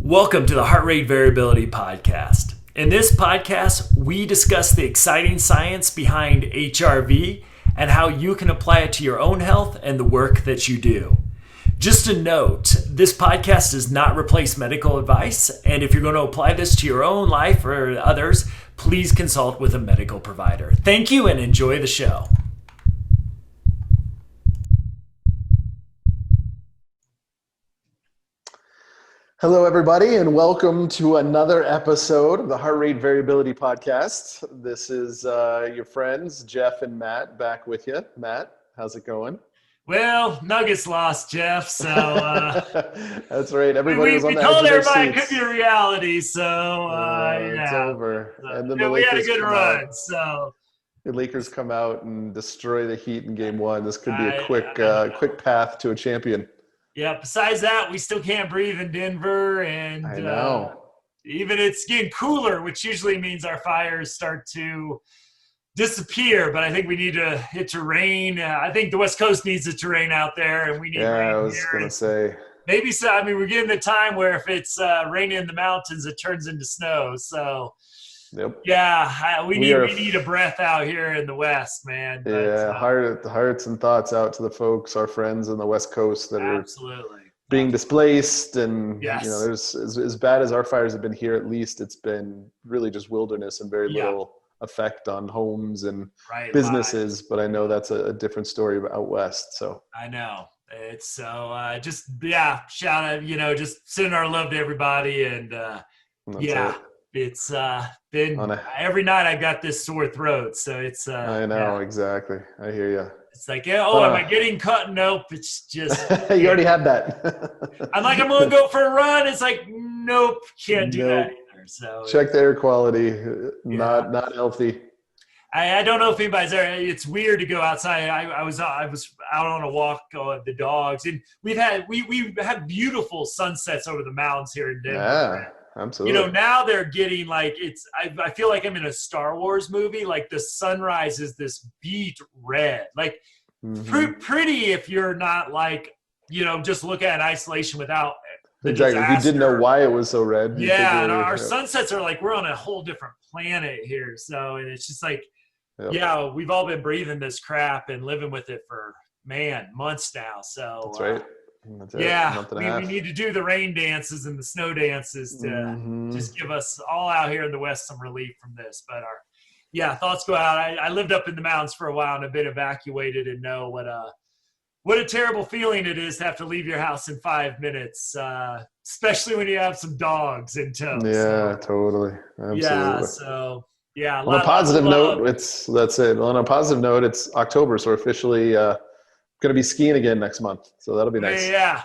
Welcome to the Heart Rate Variability Podcast. In this podcast, we discuss the exciting science behind HRV and how you can apply it to your own health and the work that you do. Just a note, this podcast does not replace medical advice, and if you're going to apply this to your own life or others, please consult with a medical provider. Thank you and enjoy the show. Hello, everybody, and welcome to another episode of the Heart Rate Variability Podcast. This is your friends, Jeff and Matt, back with you. Matt, how's it going? Well, Nuggets lost, Jeff, so... That's right. Everybody was on the edge told of their everybody seats. it could be a reality, so... It's over. And then the we had a Lakers good come run, out. so... The Lakers come out and destroy the Heat in Game 1. This could be a I quick path to a champion. Yeah, besides that, we still can't breathe in Denver, and I know. even it's getting cooler, which usually means our fires start to disappear, but I think we need it to rain. I think the West Coast needs it to rain out there, and we need rain I was here. going to say. Maybe so. I mean, we're getting the time where if it's raining in the mountains, it turns into snow. So, Yep. yeah, we need a breath out here in the West, man. But, Yeah, hearts and thoughts out to the folks, our friends on the West Coast that are being displaced, and Yes. you know, there's as bad as our fires have been here. At least it's been really just wilderness and very little effect on homes and businesses. But I know that's a different story out west. So I know it's so shout out, just sending our love to everybody, and it's been every night I got this sore throat, so it's I know exactly. I hear you. It's like, am I getting cut? Nope. It's just you already had that. I'm going to go for a run. It's like, nope, can't do that either. So check the air quality. Not healthy. I don't know if anybody's there. It's weird to go outside. I was out on a walk with the dogs, and we've had beautiful sunsets over the mountains here in Denver. Yeah. Absolutely. Now they're getting like I feel like I'm in a Star Wars movie. Like the sunrise is this beet red, like pretty if you're not like, just look at it in isolation without the exactly. disaster. If you didn't know why it was so red. Yeah, and our sunsets are like we're on a whole different planet here. So, and it's just like, we've all been breathing this crap and living with it for months now. So that's right. We need to do the rain dances and the snow dances to just give us all out here in the West some relief from this. But thoughts go out. I lived up in the mountains for a while and have been evacuated, and know what a terrible feeling it is to have to leave your house in 5 minutes, especially when you have some dogs in tow. Yeah, totally. Absolutely. Yeah, so on a positive note, it's October, so we're officially going to be skiing again next month, so that'll be nice. Yeah.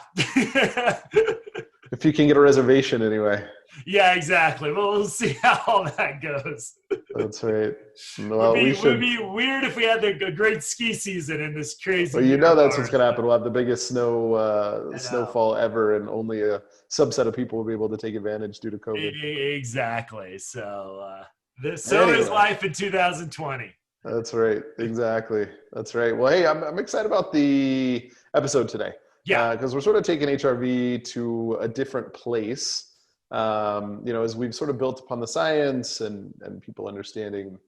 If you can get a reservation anyway. Yeah, exactly. Well, we'll see how all that goes. That's right. Well, it would be weird if we had a great ski season in this crazy. Well, that's what's going to happen. We'll have the biggest snowfall ever, and only a subset of people will be able to take advantage due to COVID. Exactly. So is life in 2020. That's right. Exactly. That's right. Well, hey, I'm excited about the episode today. Yeah. Because we're sort of taking HRV to a different place. As we've sort of built upon the science and people understanding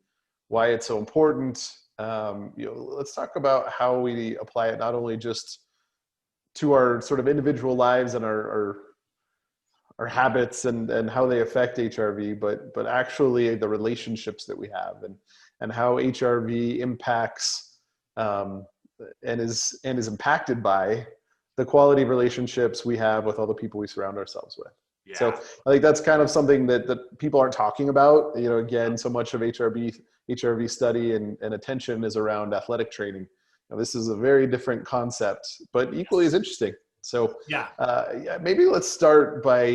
why it's so important. Let's talk about how we apply it, not only just to our sort of individual lives and our habits and how they affect HRV, but actually the relationships that we have and how HRV impacts and is impacted by the quality of relationships we have with all the people we surround ourselves with. Yeah. So I think that's kind of something that people aren't talking about. Again, so much of HRV study and attention is around athletic training. Now, this is a very different concept, but equally as interesting. So maybe let's start by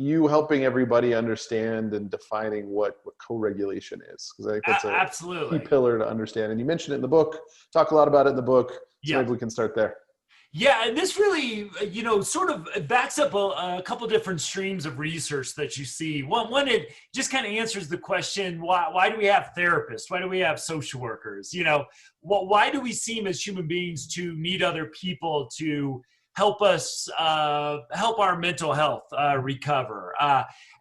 you helping everybody understand and defining what co-regulation is, because I think that's a key pillar to understand. And you mentioned it in the book, talk a lot about it in the book. So maybe we can start there. Yeah, and this really, sort of backs up a couple different streams of research that you see. One, it just kind of answers the question, why do we have therapists? Why do we have social workers? Why do we seem as human beings to need other people to help us help our mental health recover.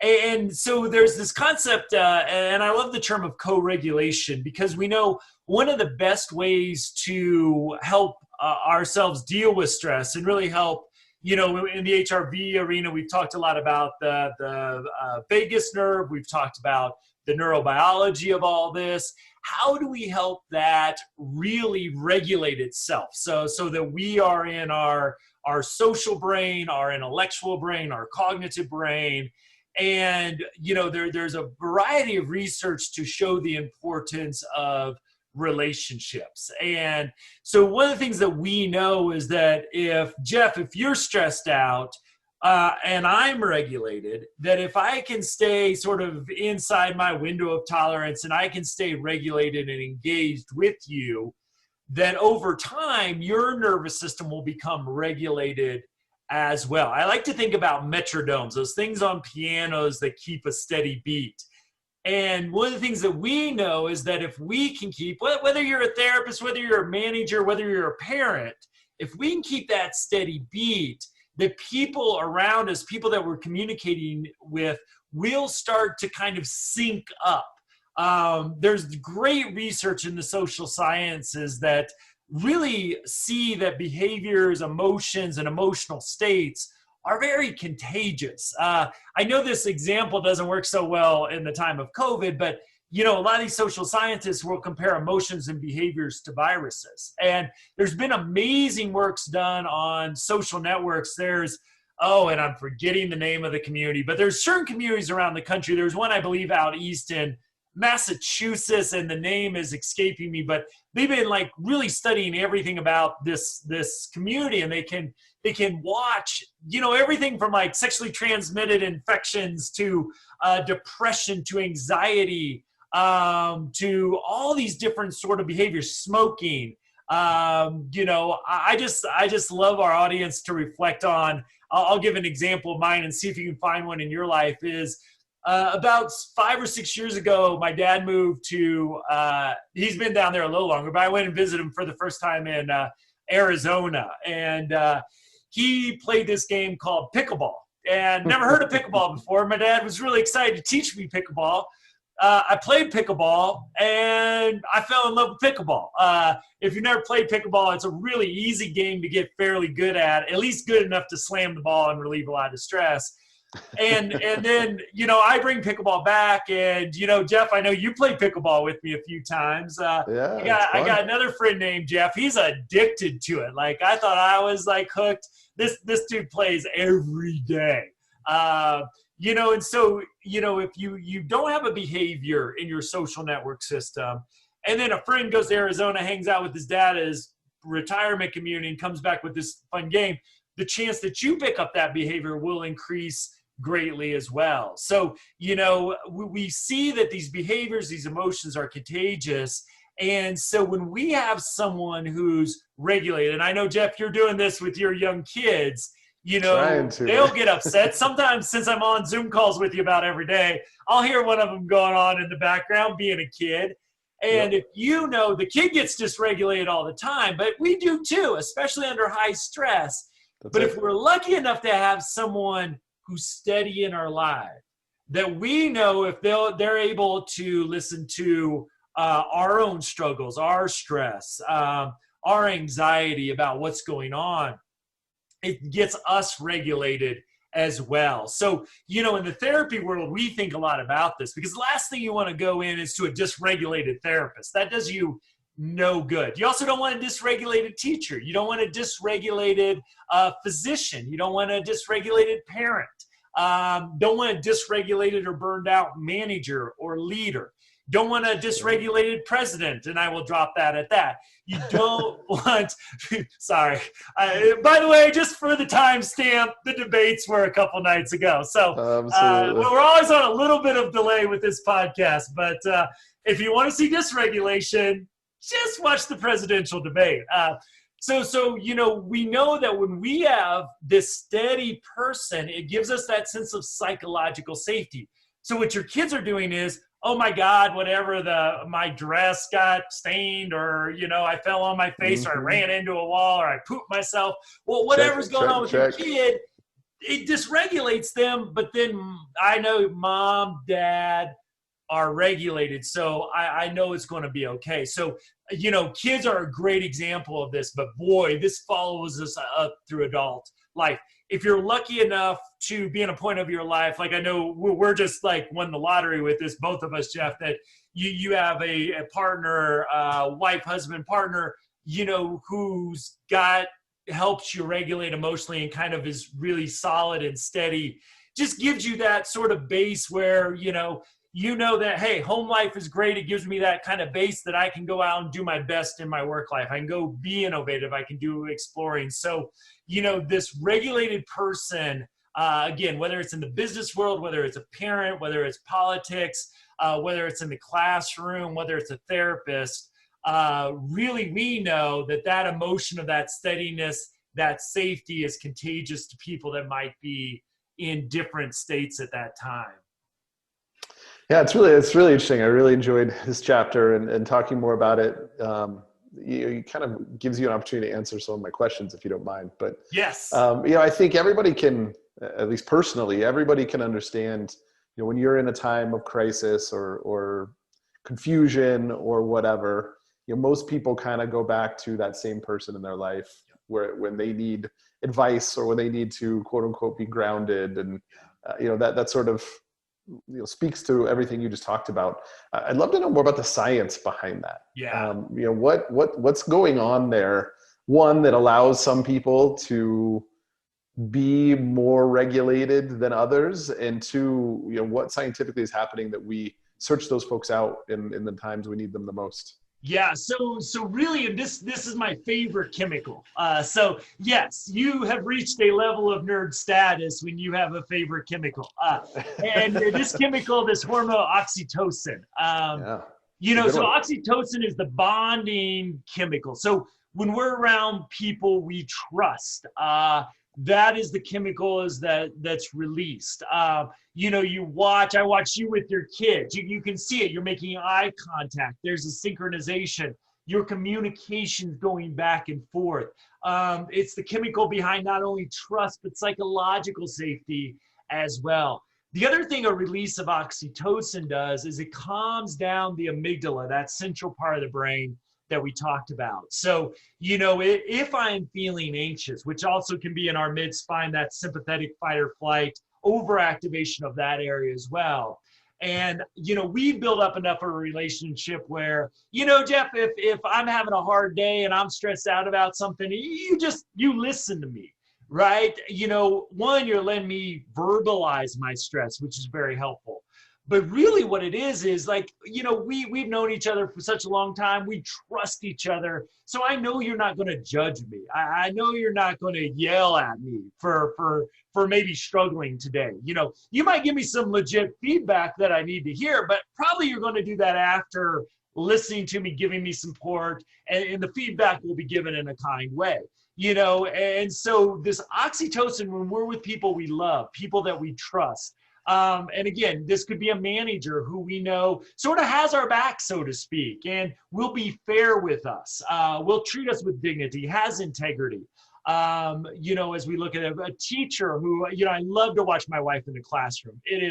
And so there's this concept, and I love the term of co-regulation, because we know one of the best ways to help ourselves deal with stress and really help, in the HRV arena, we've talked a lot about the vagus nerve. We've talked about the neurobiology of all this. How do we help that really regulate itself so that we are in our social brain, our intellectual brain, our cognitive brain? And, there's a variety of research to show the importance of relationships. And so one of the things that we know is that if you're stressed out, and I'm regulated, that if I can stay sort of inside my window of tolerance and I can stay regulated and engaged with you, then over time, your nervous system will become regulated as well. I like to think about metronomes, those things on pianos that keep a steady beat. And one of the things that we know is that if we can keep, whether you're a therapist, whether you're a manager, whether you're a parent, if we can keep that steady beat, the people around us, people that we're communicating with, will start to kind of sync up. There's great research in the social sciences that really see that behaviors, emotions, and emotional states are very contagious. I know this example doesn't work so well in the time of COVID, but a lot of these social scientists will compare emotions and behaviors to viruses. And there's been amazing works done on social networks. There's, and I'm forgetting the name of the community, but there's certain communities around the country. There's one, I believe, out east in Massachusetts, and the name is escaping me, but they've been like really studying everything about this community, and they can watch, everything from like sexually transmitted infections to depression to anxiety, to all these different sort of behaviors, smoking. I just love our audience to reflect on. I'll give an example of mine and see if you can find one in your life. Is about 5 or 6 years ago, my dad moved to, he's been down there a little longer, but I went and visited him for the first time in Arizona. And he played this game called pickleball, and never heard of pickleball before. My dad was really excited to teach me pickleball. I played pickleball, and I fell in love with pickleball. If you've never played pickleball, it's a really easy game to get fairly good at least good enough to slam the ball and relieve a lot of stress. And then, I bring pickleball back, and, Jeff, I know you played pickleball with me a few times. Yeah, I got another friend named Jeff. He's addicted to it. Like, I thought I was like hooked. This dude plays every day. And so, if you don't have a behavior in your social network system, and then a friend goes to Arizona, hangs out with his dad at his retirement community, and comes back with this fun game, the chance that you pick up that behavior will increase greatly as well. So, we see that these behaviors, these emotions are contagious. And so when we have someone who's regulated, and I know, Jeff, you're doing this with your young kids, they'll get upset. Sometimes, since I'm on Zoom calls with you about every day, I'll hear one of them going on in the background, being a kid. And if the kid gets dysregulated all the time, but we do too, especially under high stress. If we're lucky enough to have someone who's steady in our life, that we know if they're able to listen to our own struggles, our stress, our anxiety about what's going on, it gets us regulated as well. So, in the therapy world, we think a lot about this, because the last thing you want to go in is to a dysregulated therapist. That does you no good. You also don't want a dysregulated teacher. You don't want a dysregulated physician. You don't want a dysregulated parent. Don't want a dysregulated or burned out manager or leader. Don't want a dysregulated president, and I will drop that at that. You don't want, sorry. By the way, just for the timestamp, the debates were a couple nights ago. So we're always on a little bit of delay with this podcast. But if you want to see dysregulation, just watch the presidential debate. So we know that when we have this steady person, it gives us that sense of psychological safety. So what your kids are doing is, oh my God, whatever, my dress got stained, or, I fell on my face, or I Mm-hmm. ran into a wall, or I pooped myself. Well, whatever's Check, going on check, with your check. kid, it dysregulates them. But then I know mom, dad are regulated. So I know it's going to be okay. So, kids are a great example of this, but boy, this follows us up through adult life. If you're lucky enough to be in a point of your life, like I know we're just like won the lottery with this, both of us, Jeff, that you have a partner, wife, husband, partner, who's got helps you regulate emotionally and kind of is really solid and steady, just gives you that sort of base where, that, hey, home life is great. It gives me that kind of base that I can go out and do my best in my work life. I can go be innovative. I can do exploring. So, this regulated person, again, whether it's in the business world, whether it's a parent, whether it's politics, whether it's in the classroom, whether it's a therapist, really we know that emotion of that steadiness, that safety is contagious to people that might be in different states at that time. Yeah, it's really interesting. I really enjoyed this chapter and talking more about it. You kind of gives you an opportunity to answer some of my questions, if you don't mind. But yes, I think everybody can, at least personally, everybody can understand. When you're in a time of crisis or confusion or whatever, most people kind of go back to that same person in their life when they need advice or when they need to quote unquote be grounded, and that sort of speaks to everything you just talked about. I'd love to know more about the science behind that. Yeah. What's going on there? One, that allows some people to be more regulated than others, and two, what scientifically is happening that we search those folks out in the times we need them the most. Yeah, so really, this is my favorite chemical. So yes, you have reached a level of nerd status when you have a favorite chemical. And this chemical, this hormone, oxytocin. Yeah. So oxytocin is the bonding chemical. So when we're around people we trust, that is the chemical that's released. I watch you with your kids. You can see it. You're making eye contact. There's a synchronization. Your communication's going back and forth. It's the chemical behind not only trust, but psychological safety as well. The other thing a release of oxytocin does is it calms down the amygdala, that central part of the brain that we talked about. So, if I'm feeling anxious, which also can be in our mid-spine, that sympathetic fight or flight, overactivation of that area as well. And, we build up enough of a relationship where, Jeff, if I'm having a hard day and I'm stressed out about something, you listen to me, right? One, you're letting me verbalize my stress, which is very helpful. But really what it is like, we've known each other for such a long time. We trust each other. So I know you're not going to judge me. I know you're not going to yell at me for maybe struggling today. You might give me some legit feedback that I need to hear, but probably you're going to do that after listening to me, giving me support, and the feedback will be given in a kind way. And so this oxytocin, when we're with people we love, people that we trust, and again, this could be a manager who we know sort of has our back, so to speak, and will be fair with us, will treat us with dignity, has integrity. As we look at a teacher who, I love to watch my wife in the classroom. And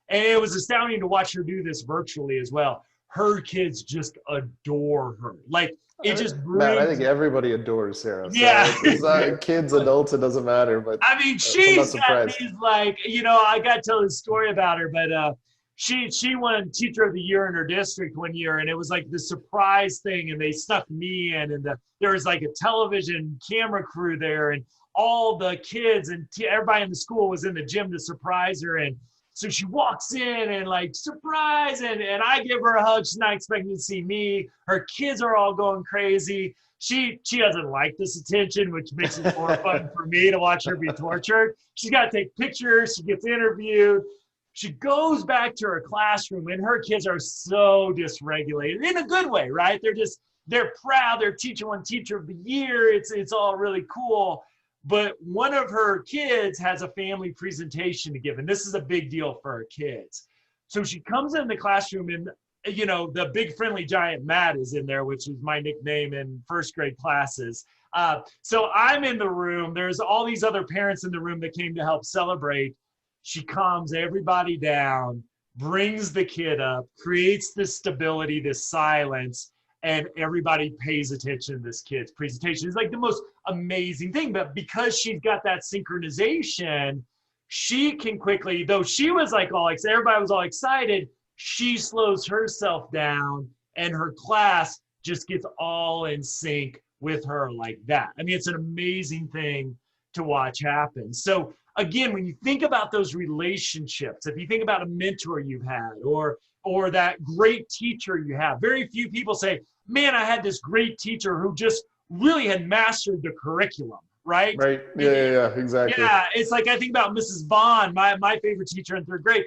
it was astounding to watch her do this virtually as well. Her kids just adore her. Like, it just brings... Matt, I think everybody adores Sarah. Yeah. So it's not kids, adults, it doesn't matter. But I mean, she's got these, like, I got to tell this story about her, but she won Teacher of the Year in her district one year, and it was like the surprise thing, and they snuck me in, and there was like a television camera crew there, and all the kids and everybody in the school was in the gym to surprise her. And so she walks in and like, surprise, and I give her a hug. She's not expecting to see me. Her kids are all going crazy. She doesn't like this attention, which makes it more fun for me to watch her be tortured. She's got to take pictures. She gets interviewed. She goes back to her classroom, and her kids are so dysregulated in a good way, right? They're proud. They're teacher one Teacher of the Year. It's all really cool. But one of her kids has a family presentation to give, and this is a big deal for her kids. So she comes in the classroom and, the big friendly giant Matt is in there, which is my nickname in first grade classes. So I'm in the room. There's all these other parents in the room that came to help celebrate. She calms everybody down, brings the kid up, creates this stability, this silence, and everybody pays attention to this kid's presentation. It's like the most amazing thing. But because she's got that synchronization, she can quickly, though she was like all excited, everybody was all excited, she slows herself down and her class just gets all in sync with her like that. I mean, it's an amazing thing to watch happen. So again, when you think about those relationships, if you think about a mentor you've had or that great teacher you have, very few people say, man, I had this great teacher who just really had mastered the curriculum, right? Right. Yeah, exactly. Yeah, it's like I think about Mrs. Vaughn, my favorite teacher in third grade.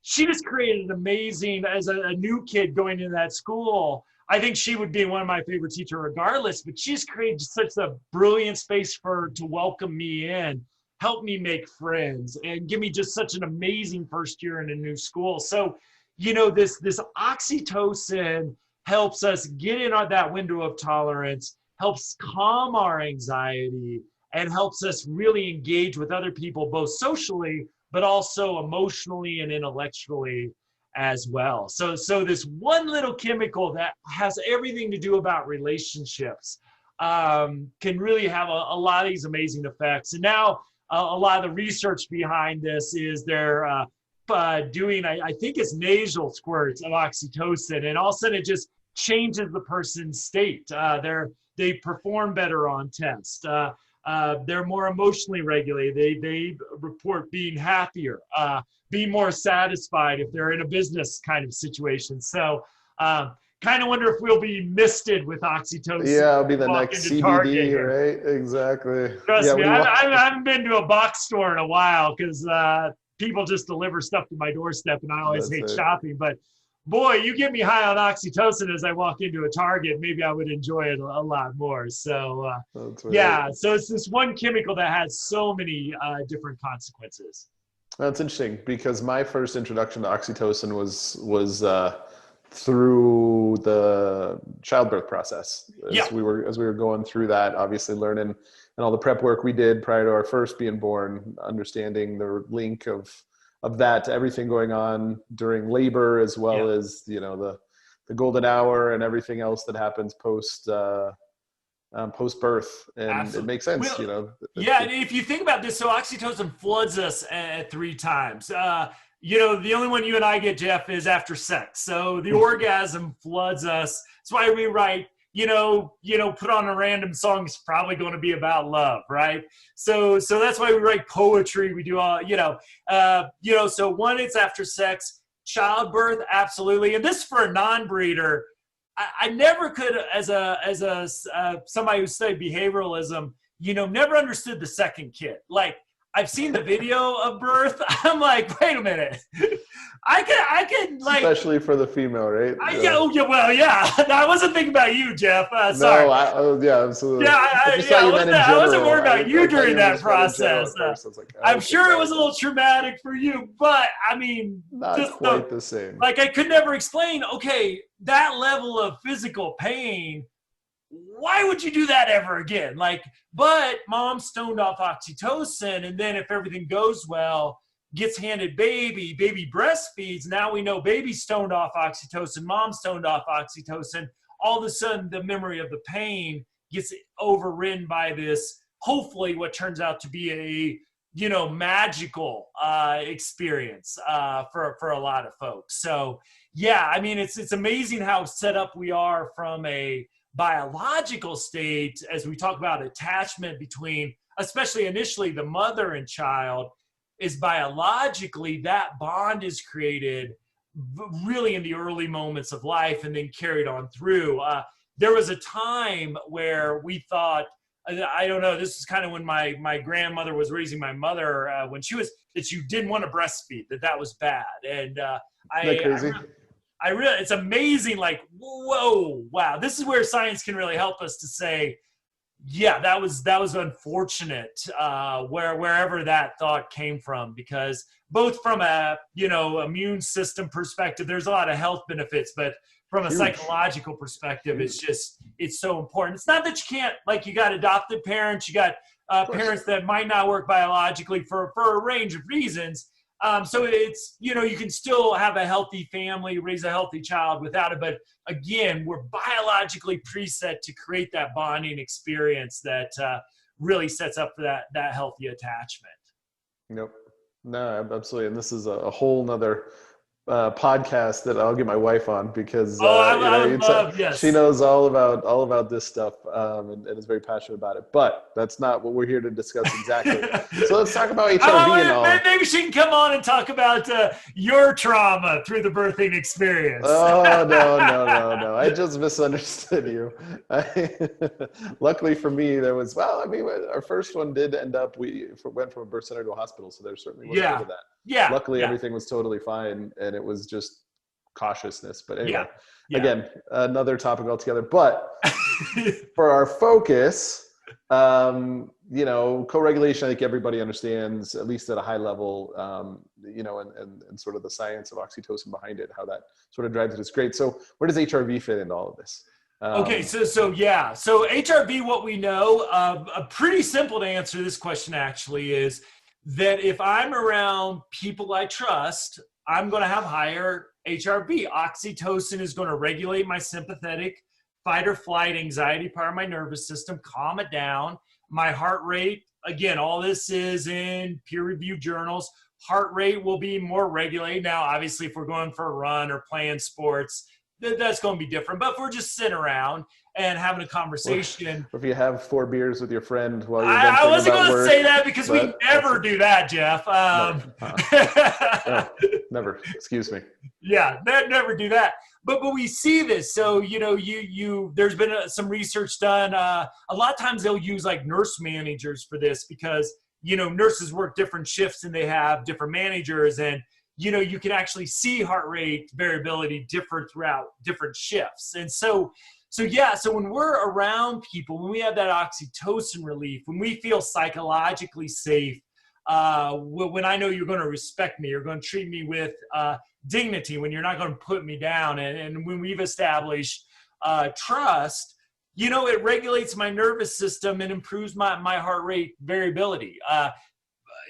She just created an amazing, as a new kid going into that school, I think she would be one of my favorite teachers regardless, but she's created such a brilliant space to welcome me in, help me make friends, and give me just such an amazing first year in a new school. So, this oxytocin helps us get in on that window of tolerance, helps calm our anxiety, and helps us really engage with other people, both socially, but also emotionally and intellectually as well. So this one little chemical that has everything to do about relationships can really have a lot of these amazing effects. And now a lot of the research behind this is they're doing, I think it's nasal squirts of oxytocin, and all of a sudden it just changes the person's state. They perform better on tests. They're more emotionally regulated. They report being happier, being more satisfied if they're in a business kind of situation. So kind of wonder if we'll be misted with oxytocin. Yeah, it'll be the next CBD, right? Exactly. Trust me, I haven't been to a box store in a while because people just deliver stuff to my doorstep, and I always hate shopping. But boy, you get me high on oxytocin as I walk into a Target, maybe I would enjoy it a lot more. So, yeah, so it's this one chemical that has so many different consequences. That's interesting because my first introduction to oxytocin was through the childbirth process. As we were going through that, obviously learning and all the prep work we did prior to our first being born, understanding the link of that to everything going on during labor, as well as, the golden hour and everything else that happens post birth. And Absolutely. It makes sense, And if you think about this, so oxytocin floods us at 3 times. The only one you and I get, Jeff, is after sex. So the orgasm floods us. That's why we write, put on a random song is probably going to be about love, right? So that's why we write poetry. We do all, so one, it's after sex, childbirth, absolutely. And this for a non-breeder, I never could, as somebody who studied behavioralism, never understood the second kid. Like, I've seen the video of birth. I'm like, wait a minute. I can like, especially for the female, right? I wasn't thinking about you, Jeff. Sorry. No, absolutely. Yeah, I wasn't worried about you during that process. I'm sure it was a little traumatic for you, but I mean, not quite the same. Like, I could never explain. Okay, that level of physical pain. Why would you do that ever again? But mom stoned off oxytocin, and then if everything goes well, gets handed baby breastfeeds. Now we know baby stoned off oxytocin, mom stoned off oxytocin. All of a sudden, the memory of the pain gets overridden by this, hopefully what turns out to be a, magical experience for a lot of folks. So, yeah, I mean, it's amazing how set up we are from a biological state as we talk about attachment between, especially initially, the mother and child. Is biologically that bond is created really in the early moments of life and then carried on through. There was a time where we thought, I don't know, this is kind of when my grandmother was raising my mother when she was, that you didn't want to breastfeed, that was bad. And crazy? I really, it's amazing. Like, whoa, wow. This is where science can really help us to say, Yeah, that was unfortunate, wherever that thought came from, because both from a immune system perspective, there's a lot of health benefits, but from a Huge. psychological perspective, Huge. it's so important. It's not that you can't, like, you got adopted parents, you got Of course. parents that might not work biologically for a range of reasons. So it's, you can still have a healthy family, raise a healthy child without it. But again, we're biologically preset to create that bonding experience that really sets up for that healthy attachment. Nope. No, absolutely. And this is a whole nother podcast that I'll get my wife on, because I would love, yes. she knows all about this stuff, and is very passionate about it. But that's not what we're here to discuss exactly. So let's talk about HRV and all. Maybe she can come on and talk about your trauma through the birthing experience. Oh, no. I just misunderstood you. Luckily for me, there was, our first one did end up, we went from a birth center to a hospital, so there certainly was a bit of that. Yeah. Luckily, everything was totally fine, and it was just cautiousness. But anyway, again, another topic altogether. But for our focus, co-regulation, I think everybody understands, at least at a high level, and sort of the science of oxytocin behind it, how that sort of drives it is great. So where does HRV fit into all of this? Okay, so HRV, what we know, pretty simple to answer this question actually is that if I'm around people I trust, I'm going to have higher HRV. Oxytocin is going to regulate my sympathetic fight or flight anxiety part of my nervous system, calm it down. My heart rate, again, all this is in peer-reviewed journals. Heart rate will be more regulated. Now, obviously, if we're going for a run or playing sports, that's going to be different. But if we're just sitting around and having a conversation. Or if you have 4 beers with your friend while you're I wasn't going to say that, because we never do that, Jeff. No, never. Excuse me. Yeah, never do that. But we see this. So, there's been some research done. A lot of times they'll use like nurse managers for this, because, nurses work different shifts and they have different managers, and you can actually see heart rate variability differ throughout different shifts. And so when we're around people, when we have that oxytocin relief, when we feel psychologically safe, when I know you're going to respect me, you're going to treat me with dignity, when you're not going to put me down, and when we've established trust, it regulates my nervous system and improves my heart rate variability.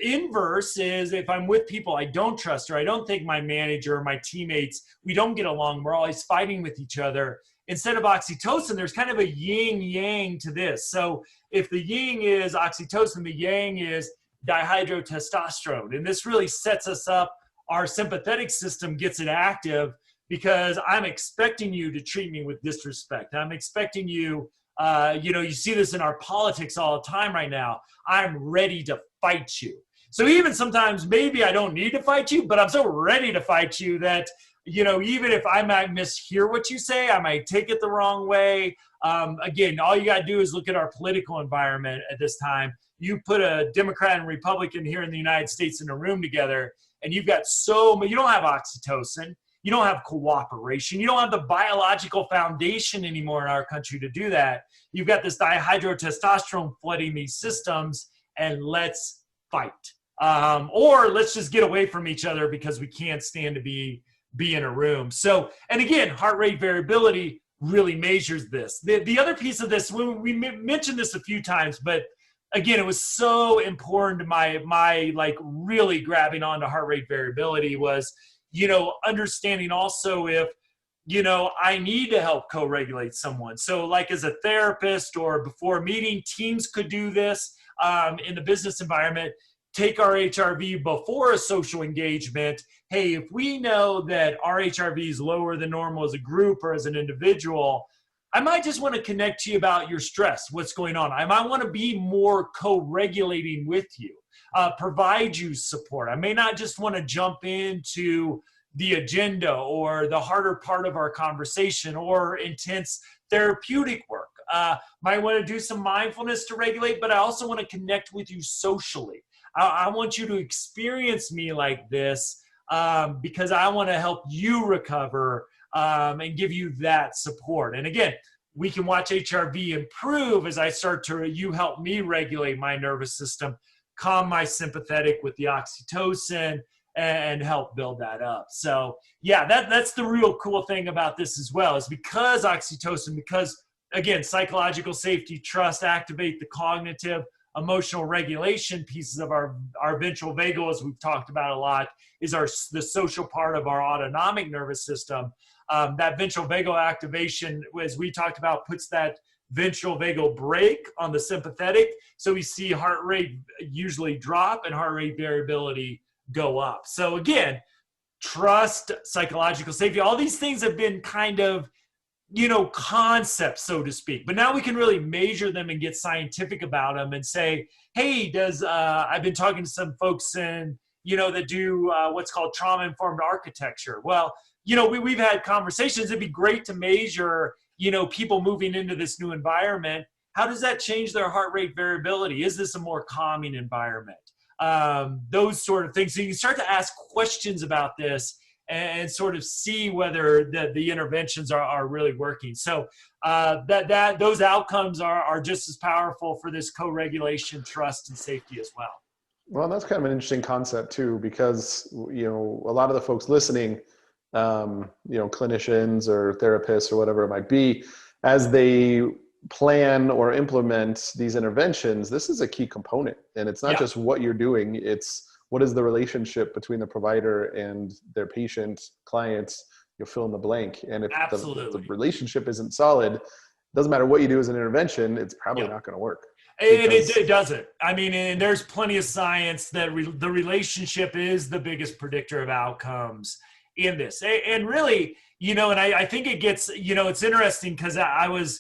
Inverse is if I'm with people I don't trust, or I don't think my manager or my teammates, we don't get along, we're always fighting with each other. Instead of oxytocin, there's kind of a yin yang to this. So if the yin is oxytocin, the yang is dihydrotestosterone. And this really sets us up. Our sympathetic system gets it active, because I'm expecting you to treat me with disrespect. I'm expecting you, you see this in our politics all the time right now. I'm ready to fight you. So even sometimes maybe I don't need to fight you, but I'm so ready to fight you that, even if I might mishear what you say, I might take it the wrong way. Again, all you got to do is look at our political environment at this time. You put a Democrat and Republican here in the United States in a room together, and you've got you don't have oxytocin. You don't have cooperation. You don't have the biological foundation anymore in our country to do that. You've got this dihydrotestosterone flooding these systems, and let's fight. Or let's just get away from each other because we can't stand to be in a room. So, and again, heart rate variability really measures this. The other piece of this, we mentioned this a few times, but again, it was so important to my like really grabbing onto heart rate variability was, understanding also if, I need to help co-regulate someone. So like as a therapist or before a meeting, teams could do this in the business environment. Take our HRV before a social engagement. Hey, if we know that our HRV is lower than normal as a group or as an individual, I might just want to connect to you about your stress, what's going on. I might want to be more co-regulating with you, provide you support. I may not just want to jump into the agenda or the harder part of our conversation or intense therapeutic work. Might want to do some mindfulness to regulate, but I also want to connect with you socially. I want you to experience me like this because I want to help you recover and give you that support. And again, we can watch HRV improve as you help me regulate my nervous system, calm my sympathetic with the oxytocin, and help build that up. So yeah, that's the real cool thing about this as well, is because oxytocin, because again, psychological safety, trust, activate the cognitive, emotional regulation pieces of our ventral vagal, as we've talked about a lot, is the social part of our autonomic nervous system. That ventral vagal activation, as we talked about, puts that ventral vagal brake on the sympathetic. So we see heart rate usually drop and heart rate variability go up. So again, trust, psychological safety, all these things have been kind of, concepts, so to speak. But now we can really measure them and get scientific about them and say, hey, I've been talking to some folks that do what's called trauma-informed architecture. Well, we've had conversations. It'd be great to measure, people moving into this new environment. How does that change their heart rate variability? Is this a more calming environment? Those sort of things. So you can start to ask questions about this and sort of see whether the interventions are really working. So those outcomes are just as powerful for this co-regulation, trust, and safety as well. Well, that's kind of an interesting concept too, because, a lot of the folks listening, clinicians or therapists or whatever it might be, as they plan or implement these interventions, this is a key component. And it's not just what you're doing, it's what is the relationship between the provider and their patient, clients, you'll fill in the blank. And if the relationship isn't solid, it doesn't matter what you do as an intervention, it's probably not going to work. And it doesn't. I mean, and there's plenty of science that the relationship is the biggest predictor of outcomes in this. And really, and I think it gets, it's interesting because I was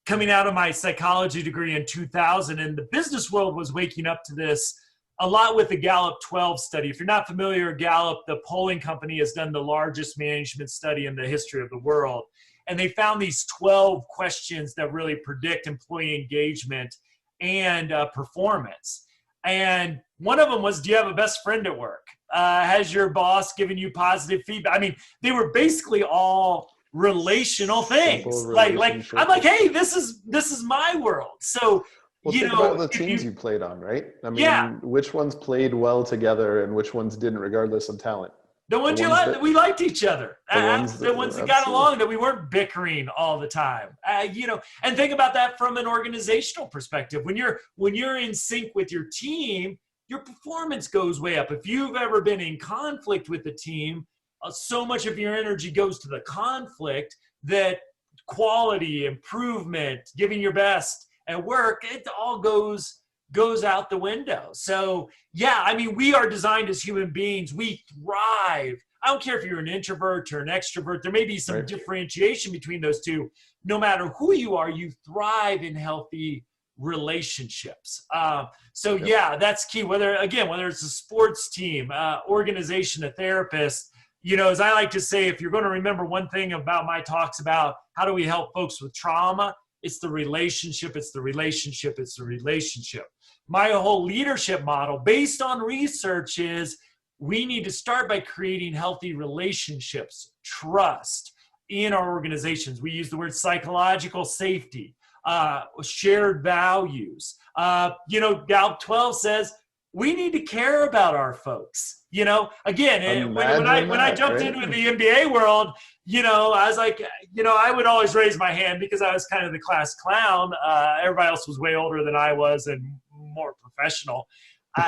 coming out of my psychology degree in 2000, and the business world was waking up to this a lot with the Gallup 12 study. If you're not familiar, Gallup, the polling company, has done the largest management study in the history of the world. And they found these 12 questions that really predict employee engagement and performance. And one of them was, do you have a best friend at work? Has your boss given you positive feedback? I mean, they were basically all relational things. Like I'm like, hey, this is my world. So think about the teams you played on, right? I mean, which ones played well together and which ones didn't, regardless of talent? The ones we liked each other. The ones that got along, that we weren't bickering all the time. And think about that from an organizational perspective. When you're in sync with your team, your performance goes way up. If you've ever been in conflict with the team, so much of your energy goes to the conflict that quality, improvement, giving your best at work, it all goes out the window. So yeah, I mean, we are designed as human beings. We thrive. I don't care if you're an introvert or an extrovert. There may be some differentiation between those two. No matter who you are, you thrive in healthy relationships. So yeah, that's key. Whether it's a sports team, organization, a therapist, as I like to say, if you're going to remember one thing about my talks about how do we help folks with trauma, it's the relationship, it's the relationship, it's the relationship. My whole leadership model based on research is we need to start by creating healthy relationships, trust in our organizations. We use the word psychological safety, shared values. Gallup 12 says we need to care about our folks. Again, when I jumped into the MBA world, I was like, I would always raise my hand because I was kind of the class clown. Everybody else was way older than I was and more professional.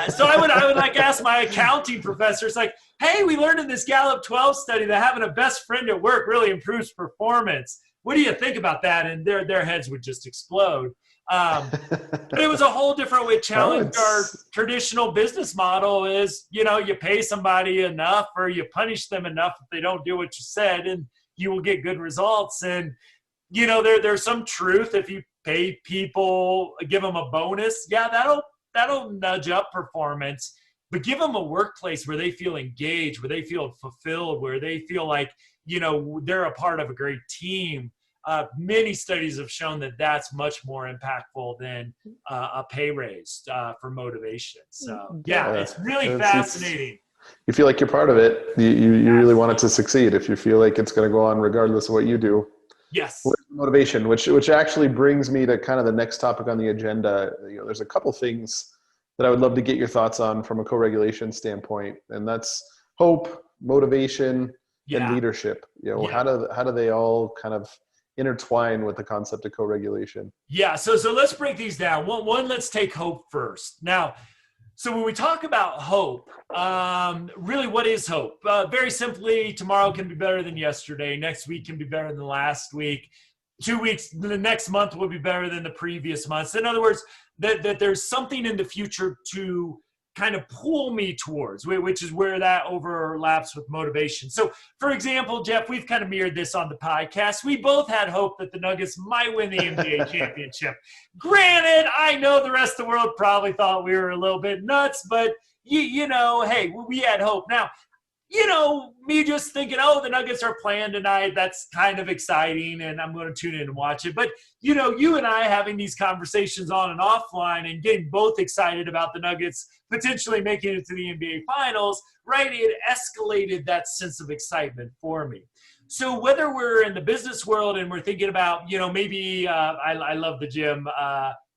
So I would like ask my accounting professors, like, hey, we learned in this Gallup 12 study that having a best friend at work really improves performance. What do you think about that? And their heads would just explode. But it was a whole different way. Challenge our traditional business model is, you pay somebody enough or you punish them enough if they don't do what you said, and you will get good results. And, there's some truth. If you pay people, give them a bonus, that'll nudge up performance. But give them a workplace where they feel engaged, where they feel fulfilled, where they feel like, they're a part of a great team. Many studies have shown that that's much more impactful than a pay raise for motivation. So it's really fascinating. You feel like you're part of it. You really want it to succeed. If you feel like it's going to go on regardless of what you do. Yes. Motivation, which actually brings me to kind of the next topic on the agenda. There's a couple things that I would love to get your thoughts on from a co-regulation standpoint, and that's hope, motivation, and Yeah. leadership. Yeah. How do they all kind of intertwine with the concept of co-regulation? Yeah. So let's break these down. One, let's take hope first. Now, so when we talk about hope, really, what is hope? Very simply, tomorrow can be better than yesterday. Next week can be better than last week. 2 weeks, the next month will be better than the previous months. In other words, that there's something in the future to kind of pull me towards, which is where that overlaps with motivation. So, for example, Jeff, we've kind of mirrored this on the podcast. We both had hope that the Nuggets might win the NBA championship. Granted, I know the rest of the world probably thought we were a little bit nuts, but hey, we had hope. Now, me just thinking, oh, the Nuggets are playing tonight. That's kind of exciting, and I'm going to tune in and watch it. But, you and I having these conversations on and offline and getting both excited about the Nuggets potentially making it to the NBA Finals, right? It escalated that sense of excitement for me. So whether we're in the business world and we're thinking about, maybe I love the Jim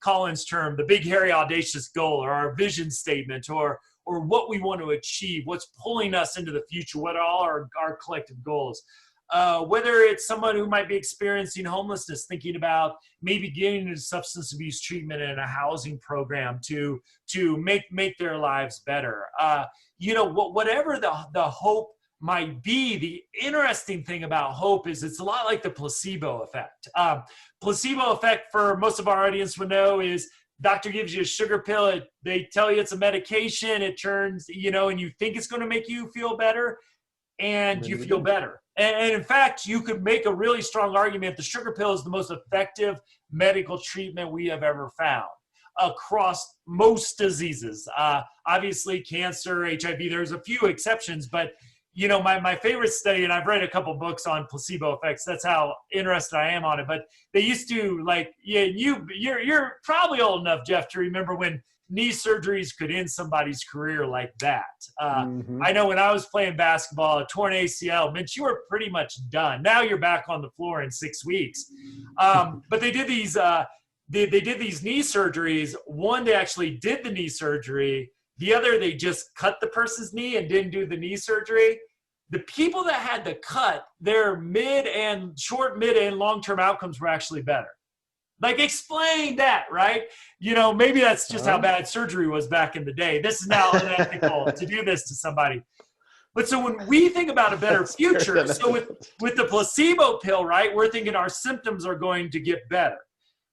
Collins term, the big, hairy, audacious goal, or our vision statement, or what we want to achieve, what's pulling us into the future, what are all our collective goals. Whether it's someone who might be experiencing homelessness, thinking about maybe getting into substance abuse treatment and a housing program to make their lives better. Whatever the hope might be, the interesting thing about hope is it's a lot like the placebo effect. Placebo effect, for most of our audience would know, is doctor gives you a sugar pill. They tell you it's a medication. It turns, and you think it's going to make you feel better, and you feel better. And in fact, you could make a really strong argument the sugar pill is the most effective medical treatment we have ever found across most diseases. Obviously, cancer, HIV, there's a few exceptions, but my favorite study, and I've read a couple books on placebo effects. That's how interested I am on it. But they used to, you're probably old enough, Jeff, to remember when knee surgeries could end somebody's career like that. I know when I was playing basketball, a torn ACL meant you were pretty much done. Now you're back on the floor in 6 weeks. But they did these they did these knee surgeries. One, they actually did the knee surgery. The other, they just cut the person's knee and didn't do the knee surgery. The people that had the cut, their short, mid, and long-term outcomes were actually better. Like, explain that, right? Maybe that's just how bad surgery was back in the day. This is now unethical to do this to somebody. But so when we think about a better future, so with the placebo pill, right, we're thinking our symptoms are going to get better.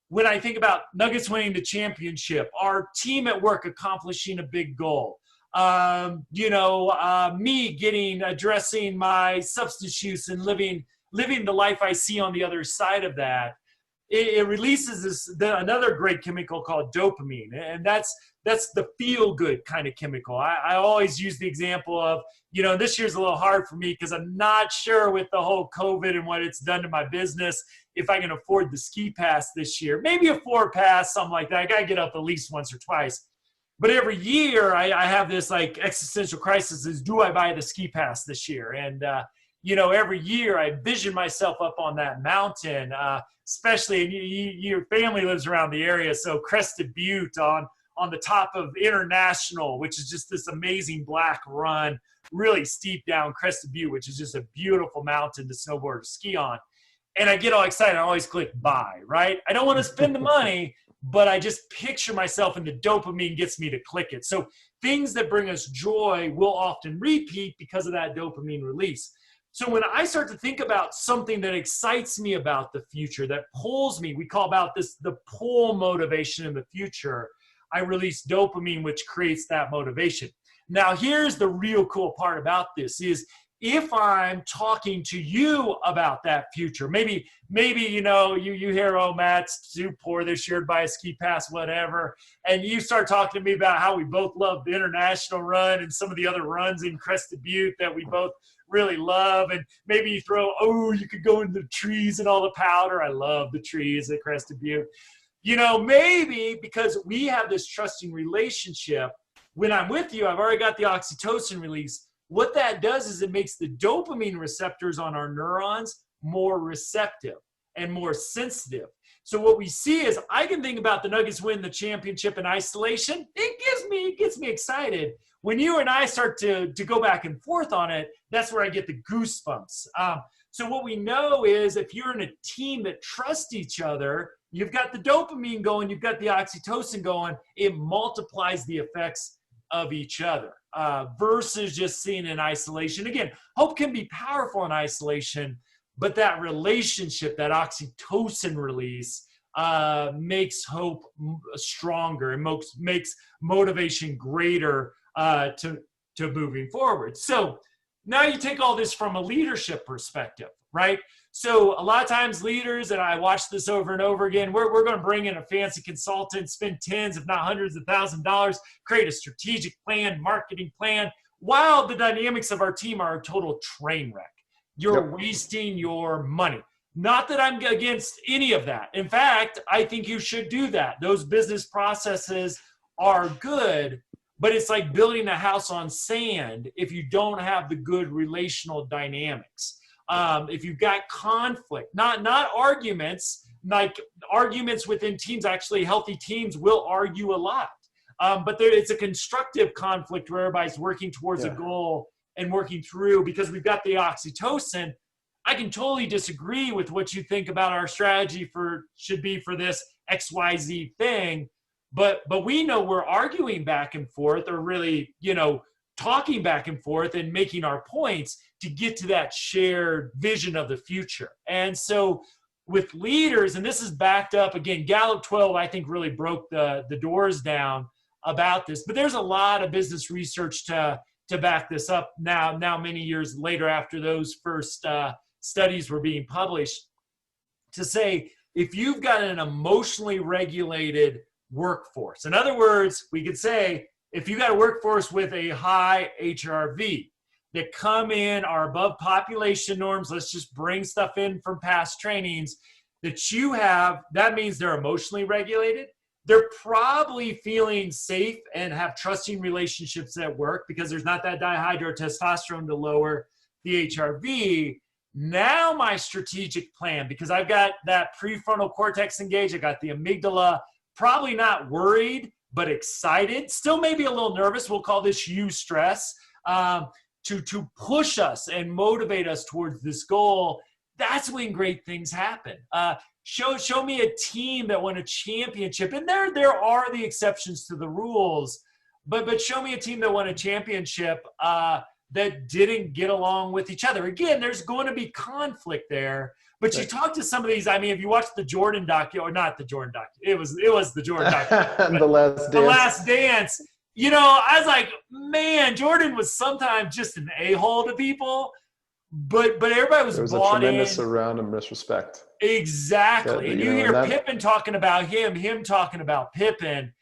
When I think about Nuggets winning the championship, our team at work accomplishing a big goal, me addressing my substance use and living the life I see on the other side of that, it releases another great chemical called dopamine, and that's the feel-good kind of chemical. I always use the example of, this year's a little hard for me because I'm not sure with the whole COVID and what it's done to my business if I can afford the ski pass this year. Maybe a 4-pass, something like that. I got to get up at least once or twice. But every year I have this like existential crisis is, do I buy the ski pass this year? And, every year I vision myself up on that mountain, especially, and your family lives around the area. So Crested Butte on the top of International, which is just this amazing black run, really steep down Crested Butte, which is just a beautiful mountain to snowboard or ski on. And I get all excited. I always click buy, right? I don't want to spend the money, but I just picture myself and the dopamine gets me to click it. So things that bring us joy will often repeat because of that dopamine release. So when I start to think about something that excites me about the future, that pulls me, we call about this the pull motivation in the future, I release dopamine, which creates that motivation. Now, here's the real cool part about this is if I'm talking to you about that future, maybe you hear, oh, Matt's too poor this year to buy a ski pass, whatever, and you start talking to me about how we both love the International run and some of the other runs in Crested Butte that we both really love, and maybe you throw, you could go into the trees and all the powder. I love the trees at Crested Butte. Maybe because we have this trusting relationship, when I'm with you, I've already got the oxytocin release. What that does is it makes the dopamine receptors on our neurons more receptive. and more sensitive. So what we see is I can think about the Nuggets win the championship in isolation. It gets me excited. When you and I start to go back and forth on it, that's where I get the goosebumps. So what we know is if you're in a team that trusts each other, you've got the dopamine going, you've got the oxytocin going, it multiplies the effects of each other versus just seeing in isolation. Again, hope can be powerful in isolation, but that relationship, that oxytocin release makes hope stronger and makes motivation greater to moving forward. So now you take all this from a leadership perspective, right? So a lot of times leaders, and I watch this over and over again, we're going to bring in a fancy consultant, spend tens, if not hundreds of thousands of dollars, create a strategic plan, marketing plan, while the dynamics of our team are a total train wreck. You're wasting your money. Not that I'm against any of that. In fact, I think you should do that. Those business processes are good, but it's like building a house on sand if you don't have the good relational dynamics. If you've got conflict, not arguments, like arguments within teams, actually healthy teams will argue a lot. But it's a constructive conflict where everybody's working towards a goal and working through, because we've got the oxytocin. I can totally disagree with what you think about our strategy should be for this XYZ thing, but we know we're arguing back and forth, or really, talking back and forth and making our points to get to that shared vision of the future. And so with leaders, and this is backed up again, Gallup 12, I think really broke the doors down about this, but there's a lot of business research to back this up now many years later after those first studies were being published, to say if you've got an emotionally regulated workforce, in other words, we could say if you got a workforce with a high HRV that come in, are above population norms, let's just bring stuff in from past trainings that means they're emotionally regulated. They're probably feeling safe and have trusting relationships at work because there's not that dihydrotestosterone to lower the HRV. Now my strategic plan, because I've got that prefrontal cortex engaged, I got the amygdala, probably not worried, but excited, still maybe a little nervous. We'll call this eustress, to push us and motivate us towards this goal. That's when great things happen. Show me a team that won a championship, and there are the exceptions to the rules, but show me a team that won a championship that didn't get along with each other. Again, there's going to be conflict there, but you talk to some of these. I mean, if you watch the Jordan docu, or not the Jordan docu, it was the Jordan docu, The Last Dance. I was like, man, Jordan was sometimes just an a-hole to people. But everybody was bought in. There was a tremendous amount of respect. Exactly. And you hear Pippen talking about him talking about Pippen,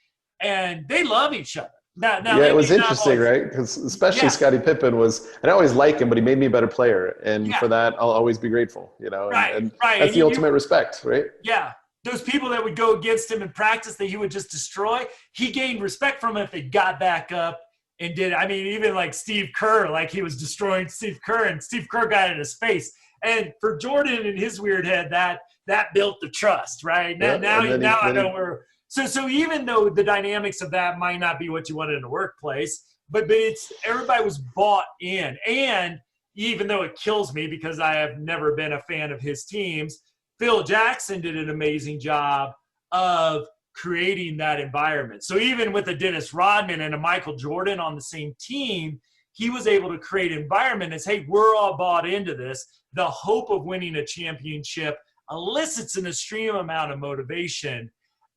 and they love each other. Now it was interesting, right? Because especially Scottie Pippen was, and I always liked him, but he made me a better player. And for that, I'll always be grateful, Right, and right. That's the ultimate respect, right? Yeah. Those people that would go against him in practice that he would just destroy, he gained respect from them if they got back up and did. I mean, even like Steve Kerr, like he was destroying Steve Kerr, and Steve Kerr got in his face. And for Jordan in his weird head, that built the trust, right? Now I know we're so even though the dynamics of that might not be what you wanted in a workplace, but it's everybody was bought in. And even though it kills me because I have never been a fan of his teams, Phil Jackson did an amazing job of creating that environment. So even with a Dennis Rodman and a Michael Jordan on the same team, he was able to create an environment as, hey, we're all bought into this. The hope of winning a championship elicits an extreme amount of motivation.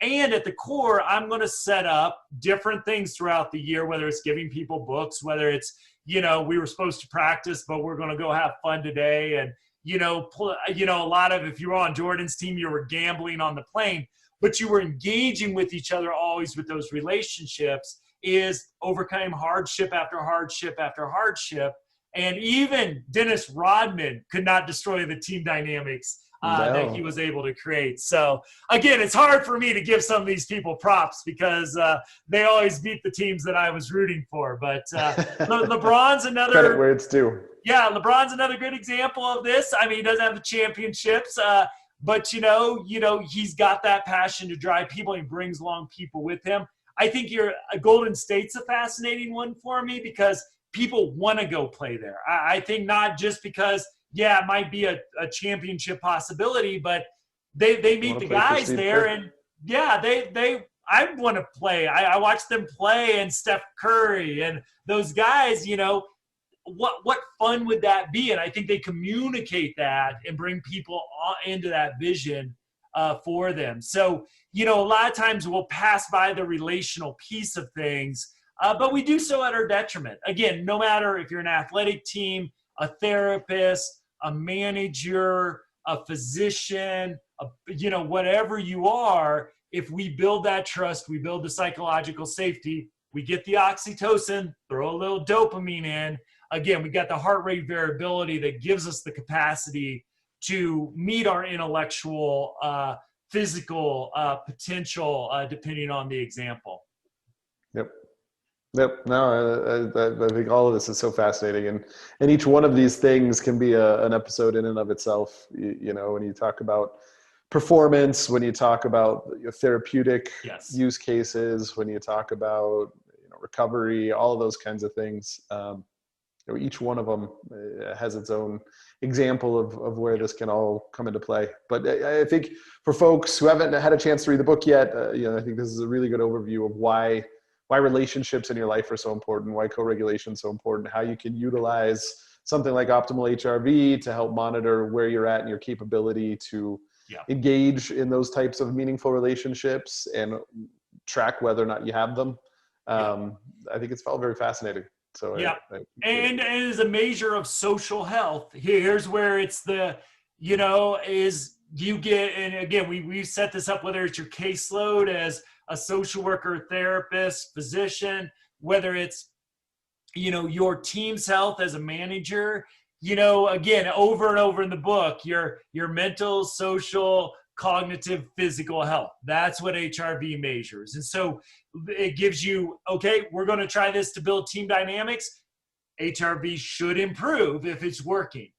And at the core, I'm going to set up different things throughout the year, whether it's giving people books, whether it's, we were supposed to practice, but we're going to go have fun today. And, a lot of, if you were on Jordan's team, you were gambling on the plane, but you were engaging with each other always with those relationships, is overcoming hardship after hardship after hardship. And even Dennis Rodman could not destroy the team dynamics that he was able to create. So again, it's hard for me to give some of these people props because they always beat the teams that I was rooting for. But LeBron's another credit where it's due. Yeah, LeBron's another good example of this. I mean, he doesn't have the championships, but he's got that passion to drive people. And he brings along people with him. I think Golden State's a fascinating one for me because people want to go play there. I think not just because, it might be a championship possibility, but they meet the guys there, and I want to play. I watch them play, and Steph Curry and those guys. What fun would that be? And I think they communicate that and bring people into that vision for them. So, a lot of times we'll pass by the relational piece of things, but we do so at our detriment. Again, no matter if you're an athletic team, a therapist, a manager, a physician, whatever you are, if we build that trust, we build the psychological safety, we get the oxytocin, throw a little dopamine in. Again, we got the heart rate variability that gives us the capacity to meet our intellectual, physical potential, depending on the example. Yep. No, I think all of this is so fascinating, and each one of these things can be an episode in and of itself. When you talk about performance, when you talk about therapeutic use cases, when you talk about recovery, all of those kinds of things. Each one of them has its own example of where this can all come into play. But I think for folks who haven't had a chance to read the book yet, I think this is a really good overview of why relationships in your life are so important, why co-regulation is so important, how you can utilize something like optimal HRV to help monitor where you're at and your capability to engage in those types of meaningful relationships and track whether or not you have them. I think it's felt very fascinating. So and as a measure of social health, here's where it's is you get, and again, we set this up, whether it's your caseload as a social worker, therapist, physician, whether it's, your team's health as a manager, again, over and over in the book, your mental, social, cognitive, physical health. That's what HRV measures. And so it gives you, okay, we're going to try this to build team dynamics. HRV should improve if it's working.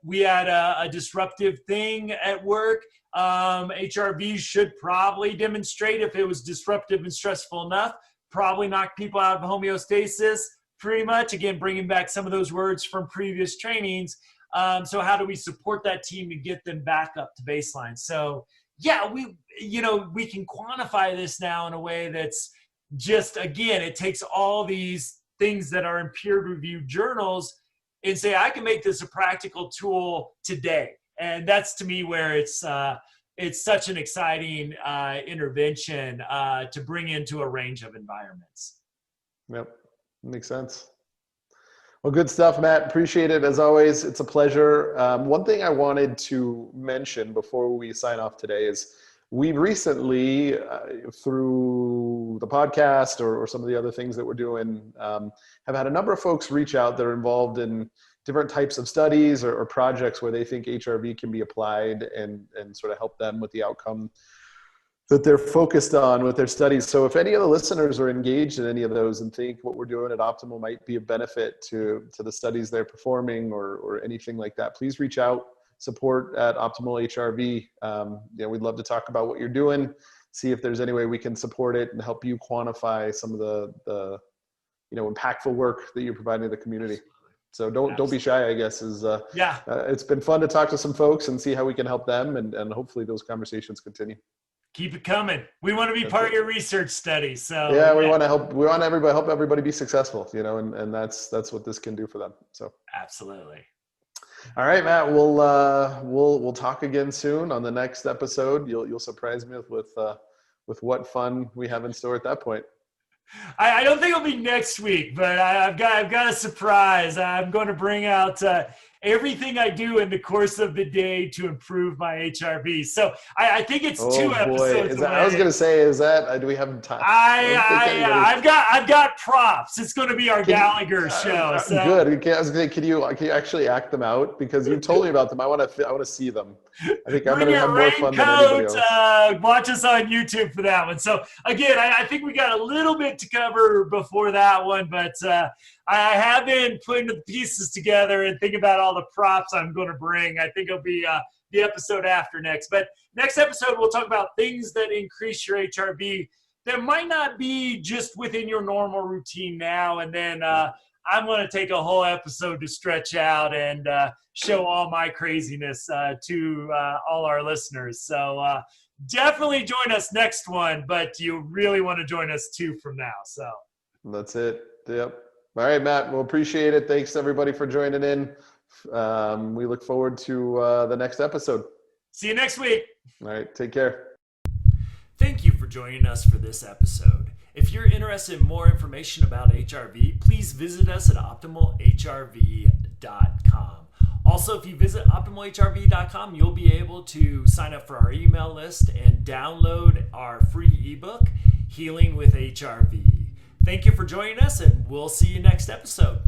We had a disruptive thing at work. HRV should probably demonstrate, if it was disruptive and stressful enough, probably knock people out of homeostasis pretty much. Again, bringing back some of those words from previous trainings. So how do we support that team to get them back up to baseline? So we can quantify this now in a way that's just, again, it takes all these things that are in peer-reviewed journals and say, I can make this a practical tool today. And that's, to me, where it's such an exciting intervention to bring into a range of environments. Yep, makes sense. Well, good stuff, Matt. Appreciate it. As always, it's a pleasure. One thing I wanted to mention before we sign off today is we've recently, through the podcast or some of the other things that we're doing, have had a number of folks reach out that are involved in different types of studies or projects where they think HRV can be applied and sort of help them with the outcome that they're focused on with their studies. So if any of the listeners are engaged in any of those and think what we're doing at Optimal might be a benefit to the studies they're performing or anything like that, please reach out, support at Optimal HRV. We'd love to talk about what you're doing, see if there's any way we can support it and help you quantify some of the impactful work that you're providing to the community. So don't be shy, I guess, it's been fun to talk to some folks and see how we can help them, and hopefully those conversations continue. Keep it coming. We want to be part of your research study. So we want to help. We want everybody help everybody be successful. And that's what this can do for them. So absolutely. All right, Matt. We'll talk again soon on the next episode. You'll surprise me with what fun we have in store at that point. I don't think it'll be next week, but I've got a surprise. I'm going to bring out everything I do in the course of the day to improve my HRV. So I think it's 2 episodes away. I was going to say, do we have time? I've got props. It's going to be our Gallagher show. So. Good. Can you actually act them out? Because you told me about them. I want to see them. I think I'm going to have more fun than anybody else. Watch us on YouTube for that one. So again, I think we got a little bit to cover before that one, but I have been putting the pieces together and thinking about all the props I'm going to bring. I think it'll be the episode after next. But next episode, we'll talk about things that increase your HRV that might not be just within your normal routine now. And then I'm going to take a whole episode to stretch out and show all my craziness to all our listeners. So definitely join us next one, but you really want to join us 2 from now. So that's it. Yep. All right, Matt. Well, appreciate it. Thanks everybody for joining in. We look forward to the next episode. See you next week. All right. Take care. Thank you for joining us for this episode. If you're interested in more information about HRV, please visit us at optimalhrv.com. Also, if you visit optimalhrv.com, you'll be able to sign up for our email list and download our free ebook, Healing with HRV. Thank you for joining us, and we'll see you next episode.